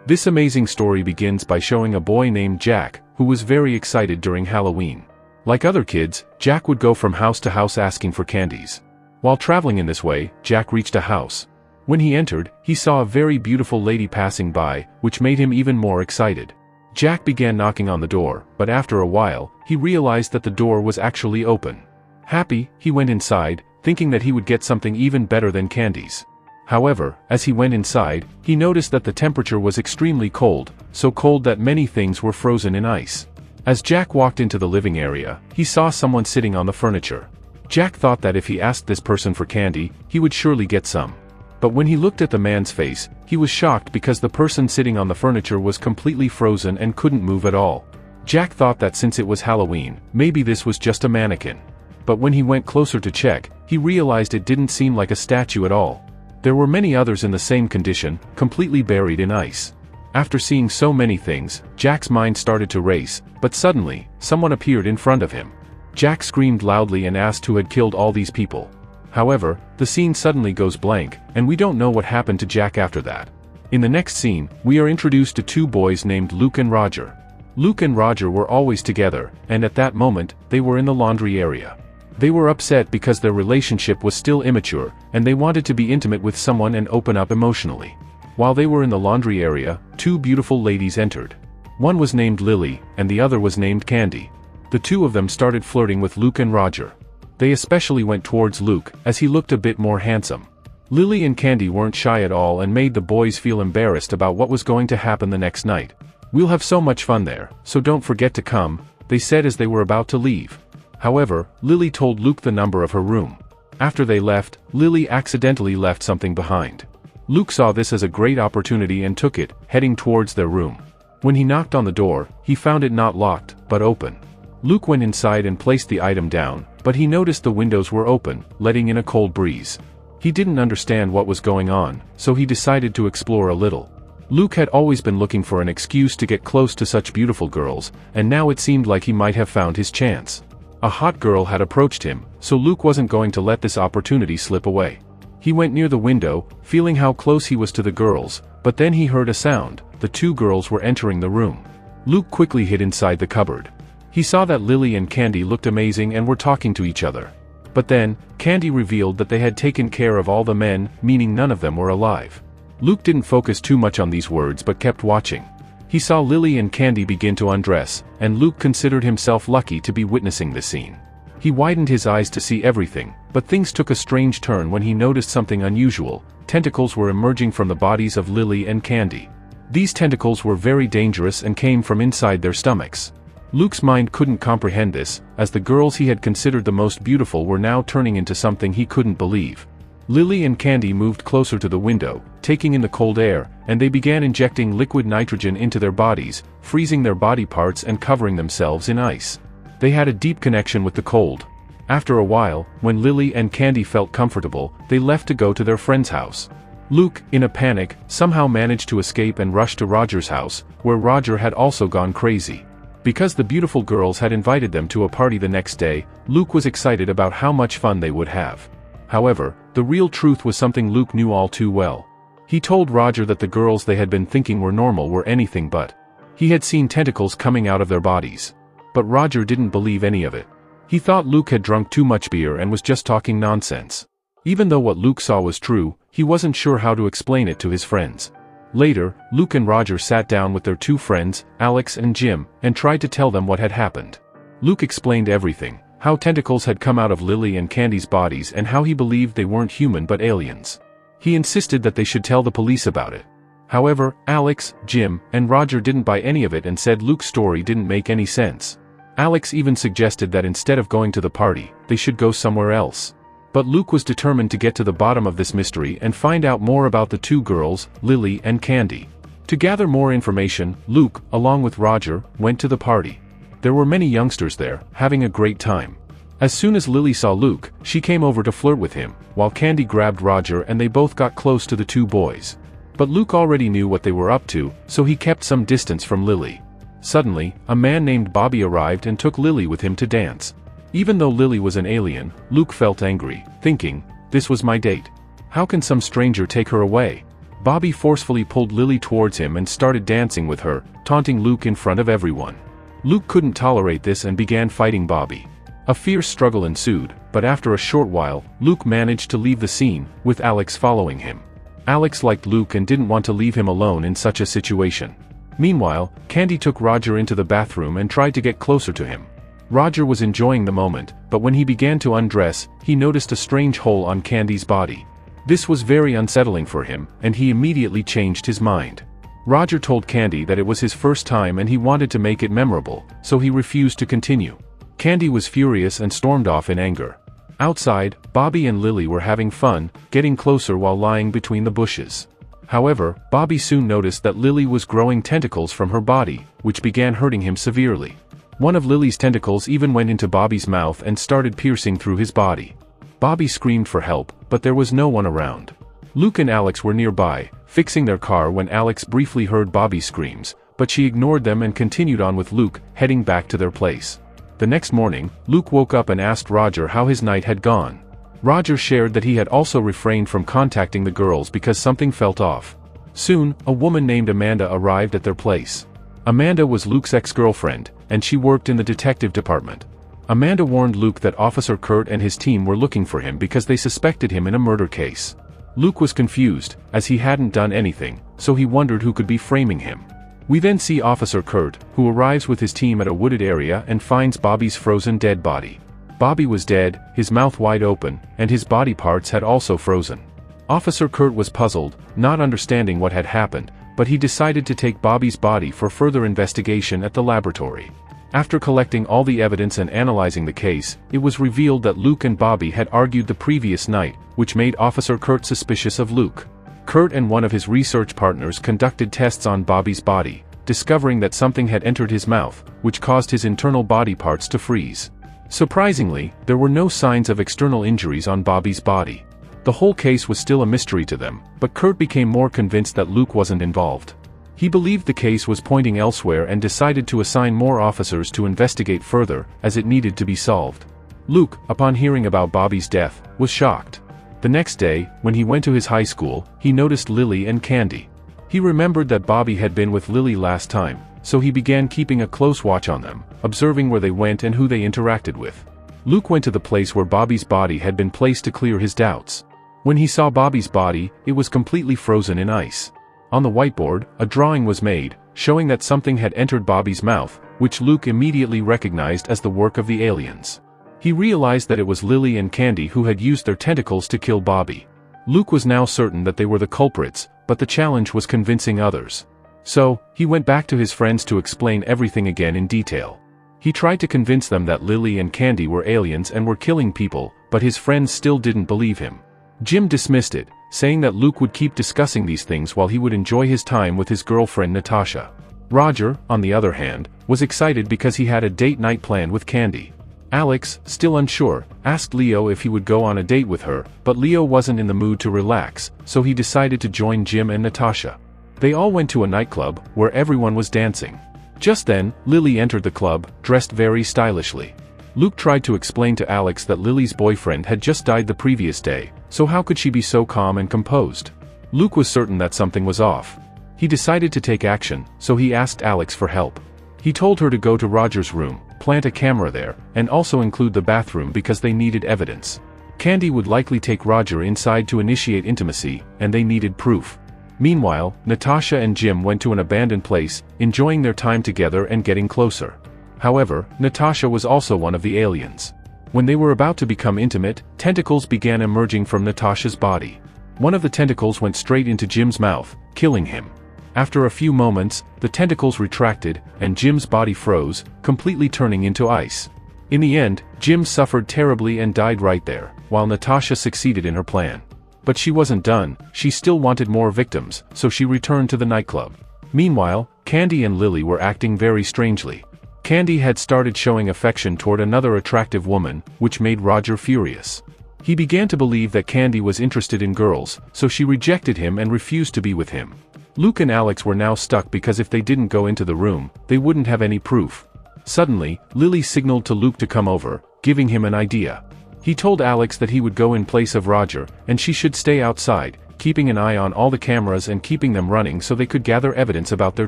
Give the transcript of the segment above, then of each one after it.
This amazing story begins by showing a boy named Jack, who was very excited during Halloween. Like other kids, Jack would go from house to house asking for candies. While traveling in this way, Jack reached a house. When he entered, he saw a very beautiful lady passing by, which made him even more excited. Jack began knocking on the door, but after a while, he realized that the door was actually open. Happy, he went inside, thinking that he would get something even better than candies. However, as he went inside, he noticed that the temperature was extremely cold, so cold that many things were frozen in ice. As Jack walked into the living area, he saw someone sitting on the furniture. Jack thought that if he asked this person for candy, he would surely get some. But when he looked at the man's face, he was shocked because the person sitting on the furniture was completely frozen and couldn't move at all. Jack thought that since it was Halloween, maybe this was just a mannequin. But when he went closer to check, he realized it didn't seem like a statue at all. There were many others in the same condition, completely buried in ice. After seeing so many things, Jack's mind started to race, but suddenly, someone appeared in front of him. Jack screamed loudly and asked who had killed all these people. However, the scene suddenly goes blank, and we don't know what happened to Jack after that. In the next scene, we are introduced to two boys named Luke and Roger. Luke and Roger were always together, and at that moment, they were in the laundry area. They were upset because their relationship was still immature, and they wanted to be intimate with someone and open up emotionally. While they were in the laundry area, two beautiful ladies entered. One was named Lily, and the other was named Candy. The two of them started flirting with Luke and Roger. They especially went towards Luke, as he looked a bit more handsome. Lily and Candy weren't shy at all and made the boys feel embarrassed about what was going to happen the next night. "We'll have so much fun there, so don't forget to come," they said as they were about to leave. However, Lily told Luke the number of her room. After they left, Lily accidentally left something behind. Luke saw this as a great opportunity and took it, heading towards their room. When he knocked on the door, he found it not locked, but open. Luke went inside and placed the item down, but he noticed the windows were open, letting in a cold breeze. He didn't understand what was going on, so he decided to explore a little. Luke had always been looking for an excuse to get close to such beautiful girls, and now it seemed like he might have found his chance. A hot girl had approached him, so Luke wasn't going to let this opportunity slip away. He went near the window, feeling how close he was to the girls, but then he heard a sound. The two girls were entering the room. Luke quickly hid inside the cupboard. He saw that Lily and Candy looked amazing and were talking to each other. But then, Candy revealed that they had taken care of all the men, meaning none of them were alive. Luke didn't focus too much on these words but kept watching. He saw Lily and Candy begin to undress, and Luke considered himself lucky to be witnessing this scene. He widened his eyes to see everything, but things took a strange turn when he noticed something unusual. Tentacles were emerging from the bodies of Lily and Candy. These tentacles were very dangerous and came from inside their stomachs. Luke's mind couldn't comprehend this, as the girls he had considered the most beautiful were now turning into something he couldn't believe. Lily and Candy moved closer to the window, taking in the cold air, and they began injecting liquid nitrogen into their bodies, freezing their body parts and covering themselves in ice. They had a deep connection with the cold. After a while, when Lily and Candy felt comfortable, they left to go to their friend's house. Luke, in a panic, somehow managed to escape and rush to Roger's house, where Roger had also gone crazy. Because the beautiful girls had invited them to a party the next day, Luke was excited about how much fun they would have. However, the real truth was something Luke knew all too well. He told Roger that the girls they had been thinking were normal were anything but. He had seen tentacles coming out of their bodies. But Roger didn't believe any of it. He thought Luke had drunk too much beer and was just talking nonsense. Even though what Luke saw was true, he wasn't sure how to explain it to his friends. Later, Luke and Roger sat down with their two friends, Alex and Jim, and tried to tell them what had happened. Luke explained everything. How tentacles had come out of Lily and Candy's bodies and how he believed they weren't human but aliens. He insisted that they should tell the police about it. However, Alex, Jim, and Roger didn't buy any of it and said Luke's story didn't make any sense. Alex even suggested that instead of going to the party, they should go somewhere else. But Luke was determined to get to the bottom of this mystery and find out more about the two girls, Lily and Candy. To gather more information, Luke, along with Roger, went to the party. There were many youngsters there, having a great time. As soon as Lily saw Luke, she came over to flirt with him, while Candy grabbed Roger and they both got close to the two boys. But Luke already knew what they were up to, so he kept some distance from Lily. Suddenly, a man named Bobby arrived and took Lily with him to dance. Even though Lily was an alien, Luke felt angry, thinking, "This was my date. How can some stranger take her away?" Bobby forcefully pulled Lily towards him and started dancing with her, taunting Luke in front of everyone. Luke couldn't tolerate this and began fighting Bobby. A fierce struggle ensued, but after a short while, Luke managed to leave the scene, with Alex following him. Alex liked Luke and didn't want to leave him alone in such a situation. Meanwhile, Candy took Roger into the bathroom and tried to get closer to him. Roger was enjoying the moment, but when he began to undress, he noticed a strange hole on Candy's body. This was very unsettling for him, and he immediately changed his mind. Roger told Candy that it was his first time and he wanted to make it memorable, so he refused to continue. Candy was furious and stormed off in anger. Outside, Bobby and Lily were having fun, getting closer while lying between the bushes. However, Bobby soon noticed that Lily was growing tentacles from her body, which began hurting him severely. One of Lily's tentacles even went into Bobby's mouth and started piercing through his body. Bobby screamed for help, but there was no one around. Luke and Alex were nearby, fixing their car when Alex briefly heard Bobby's screams, but she ignored them and continued on with Luke, heading back to their place. The next morning, Luke woke up and asked Roger how his night had gone. Roger shared that he had also refrained from contacting the girls because something felt off. Soon, a woman named Amanda arrived at their place. Amanda was Luke's ex-girlfriend, and she worked in the detective department. Amanda warned Luke that Officer Kurt and his team were looking for him because they suspected him in a murder case. Luke was confused, as he hadn't done anything, so he wondered who could be framing him. We then see Officer Kurt, who arrives with his team at a wooded area and finds Bobby's frozen dead body. Bobby was dead, his mouth wide open, and his body parts had also frozen. Officer Kurt was puzzled, not understanding what had happened, but he decided to take Bobby's body for further investigation at the laboratory. After collecting all the evidence and analyzing the case, it was revealed that Luke and Bobby had argued the previous night, which made Officer Kurt suspicious of Luke. Kurt and one of his research partners conducted tests on Bobby's body, discovering that something had entered his mouth, which caused his internal body parts to freeze. Surprisingly, there were no signs of external injuries on Bobby's body. The whole case was still a mystery to them, but Kurt became more convinced that Luke wasn't involved. He believed the case was pointing elsewhere and decided to assign more officers to investigate further, as it needed to be solved. Luke, upon hearing about Bobby's death, was shocked. The next day, when he went to his high school, he noticed Lily and Candy. He remembered that Bobby had been with Lily last time, so he began keeping a close watch on them, observing where they went and who they interacted with. Luke went to the place where Bobby's body had been placed to clear his doubts. When he saw Bobby's body, it was completely frozen in ice. On the whiteboard, a drawing was made, showing that something had entered Bobby's mouth, which Luke immediately recognized as the work of the aliens. He realized that it was Lily and Candy who had used their tentacles to kill Bobby. Luke was now certain that they were the culprits, but the challenge was convincing others. So, he went back to his friends to explain everything again in detail. He tried to convince them that Lily and Candy were aliens and were killing people, but his friends still didn't believe him. Jim dismissed it, saying that Luke would keep discussing these things while he would enjoy his time with his girlfriend Natasha. Roger, on the other hand, was excited because he had a date night planned with Candy. Alex, still unsure, asked Leo if he would go on a date with her, but Leo wasn't in the mood to relax, so he decided to join Jim and Natasha. They all went to a nightclub, where everyone was dancing. Just then, Lily entered the club, dressed very stylishly. Luke tried to explain to Alex that Lily's boyfriend had just died the previous day, so how could she be so calm and composed? Luke was certain that something was off. He decided to take action, so he asked Alex for help. He told her to go to Roger's room, plant a camera there, and also include the bathroom because they needed evidence. Candy would likely take Roger inside to initiate intimacy, and they needed proof. Meanwhile, Natasha and Jim went to an abandoned place, enjoying their time together and getting closer. However, Natasha was also one of the aliens. When they were about to become intimate, tentacles began emerging from Natasha's body. One of the tentacles went straight into Jim's mouth, killing him. After a few moments, the tentacles retracted, and Jim's body froze, completely turning into ice. In the end, Jim suffered terribly and died right there, while Natasha succeeded in her plan. But she wasn't done, she still wanted more victims, so she returned to the nightclub. Meanwhile, Candy and Lily were acting very strangely. Candy had started showing affection toward another attractive woman, which made Roger furious. He began to believe that Candy was interested in girls, so she rejected him and refused to be with him. Luke and Alex were now stuck because if they didn't go into the room, they wouldn't have any proof. Suddenly, Lily signaled to Luke to come over, giving him an idea. He told Alex that he would go in place of Roger, and she should stay outside, keeping an eye on all the cameras and keeping them running so they could gather evidence about their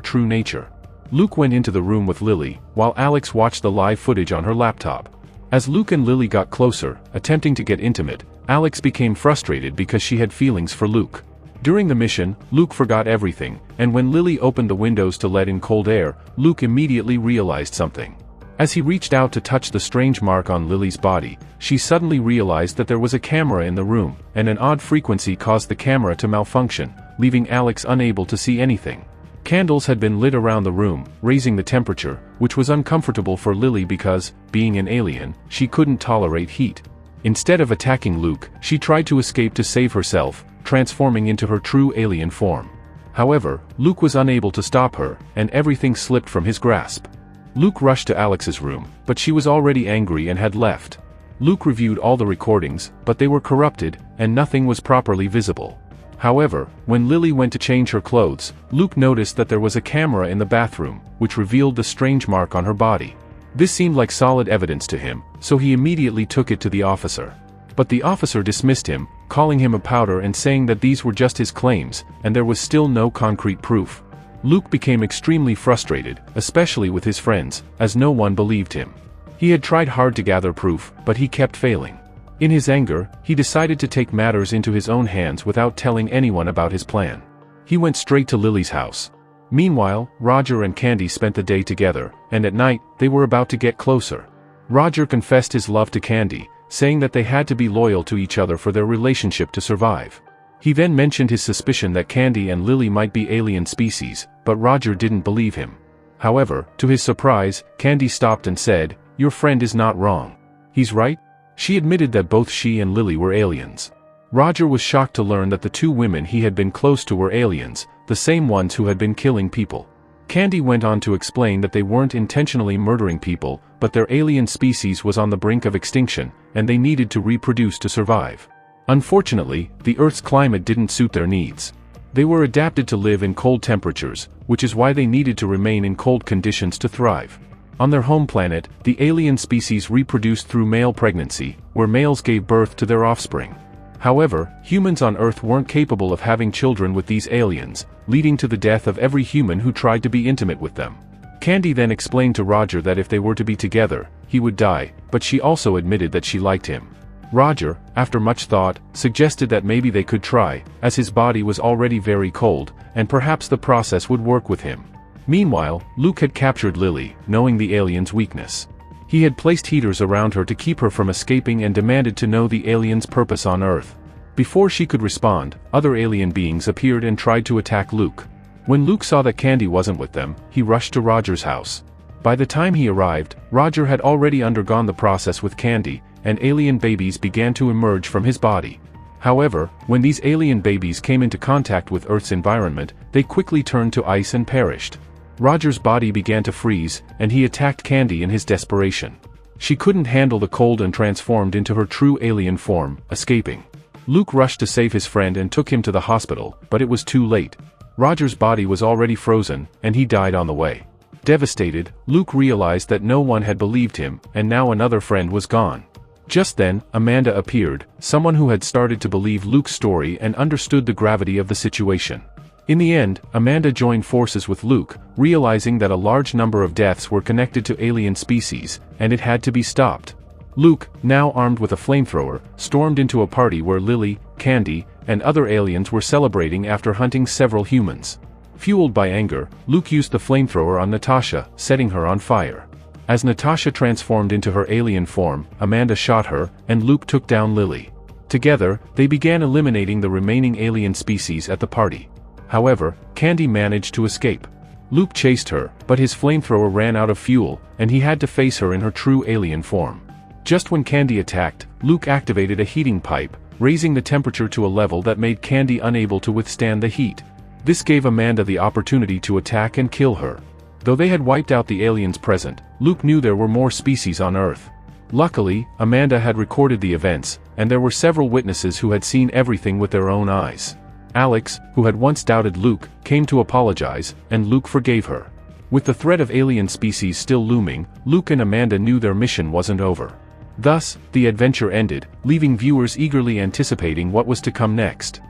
true nature. Luke went into the room with Lily, while Alex watched the live footage on her laptop. As Luke and Lily got closer, attempting to get intimate, Alex became frustrated because she had feelings for Luke. During the mission, Luke forgot everything, and when Lily opened the windows to let in cold air, Luke immediately realized something. As he reached out to touch the strange mark on Lily's body, she suddenly realized that there was a camera in the room, and an odd frequency caused the camera to malfunction, leaving Alex unable to see anything. Candles had been lit around the room, raising the temperature, which was uncomfortable for Lily because, being an alien, she couldn't tolerate heat. Instead of attacking Luke, she tried to escape to save herself, transforming into her true alien form. However, Luke was unable to stop her, and everything slipped from his grasp. Luke rushed to Alex's room, but she was already angry and had left. Luke reviewed all the recordings, but they were corrupted, and nothing was properly visible. However, when Lily went to change her clothes, Luke noticed that there was a camera in the bathroom, which revealed the strange mark on her body. This seemed like solid evidence to him, so he immediately took it to the officer. But the officer dismissed him, calling him a powder and saying that these were just his claims, and there was still no concrete proof. Luke became extremely frustrated, especially with his friends, as no one believed him. He had tried hard to gather proof, but he kept failing. In his anger, he decided to take matters into his own hands without telling anyone about his plan. He went straight to Lily's house. Meanwhile, Roger and Candy spent the day together, and at night, they were about to get closer. Roger confessed his love to Candy, saying that they had to be loyal to each other for their relationship to survive. He then mentioned his suspicion that Candy and Lily might be alien species, but Roger didn't believe him. However, to his surprise, Candy stopped and said, "Your friend is not wrong. He's right." She admitted that both she and Lily were aliens. Roger was shocked to learn that the two women he had been close to were aliens, the same ones who had been killing people. Candy went on to explain that they weren't intentionally murdering people, but their alien species was on the brink of extinction, and they needed to reproduce to survive. Unfortunately, the Earth's climate didn't suit their needs. They were adapted to live in cold temperatures, which is why they needed to remain in cold conditions to thrive. On their home planet, the alien species reproduced through male pregnancy, where males gave birth to their offspring. However, humans on Earth weren't capable of having children with these aliens, leading to the death of every human who tried to be intimate with them. Candy then explained to Roger that if they were to be together, he would die, but she also admitted that she liked him. Roger, after much thought, suggested that maybe they could try, as his body was already very cold, and perhaps the process would work with him. Meanwhile, Luke had captured Lily, knowing the alien's weakness. He had placed heaters around her to keep her from escaping and demanded to know the alien's purpose on Earth. Before she could respond, other alien beings appeared and tried to attack Luke. When Luke saw that Candy wasn't with them, he rushed to Roger's house. By the time he arrived, Roger had already undergone the process with Candy, and alien babies began to emerge from his body. However, when these alien babies came into contact with Earth's environment, they quickly turned to ice and perished. Roger's body began to freeze, and he attacked Candy in his desperation. She couldn't handle the cold and transformed into her true alien form, escaping. Luke rushed to save his friend and took him to the hospital, but it was too late. Roger's body was already frozen, and he died on the way. Devastated, Luke realized that no one had believed him, and now another friend was gone. Just then, Amanda appeared, someone who had started to believe Luke's story and understood the gravity of the situation. In the end, Amanda joined forces with Luke, realizing that a large number of deaths were connected to alien species, and it had to be stopped. Luke, now armed with a flamethrower, stormed into a party where Lily, Candy, and other aliens were celebrating after hunting several humans. Fueled by anger, Luke used the flamethrower on Natasha, setting her on fire. As Natasha transformed into her alien form, Amanda shot her, and Luke took down Lily. Together, they began eliminating the remaining alien species at the party. However, Candy managed to escape. Luke chased her, but his flamethrower ran out of fuel, and he had to face her in her true alien form. Just when Candy attacked, Luke activated a heating pipe, raising the temperature to a level that made Candy unable to withstand the heat. This gave Amanda the opportunity to attack and kill her. Though they had wiped out the aliens present, Luke knew there were more species on Earth. Luckily, Amanda had recorded the events, and there were several witnesses who had seen everything with their own eyes. Alex, who had once doubted Luke, came to apologize, and Luke forgave her. With the threat of alien species still looming, Luke and Amanda knew their mission wasn't over. Thus, the adventure ended, leaving viewers eagerly anticipating what was to come next.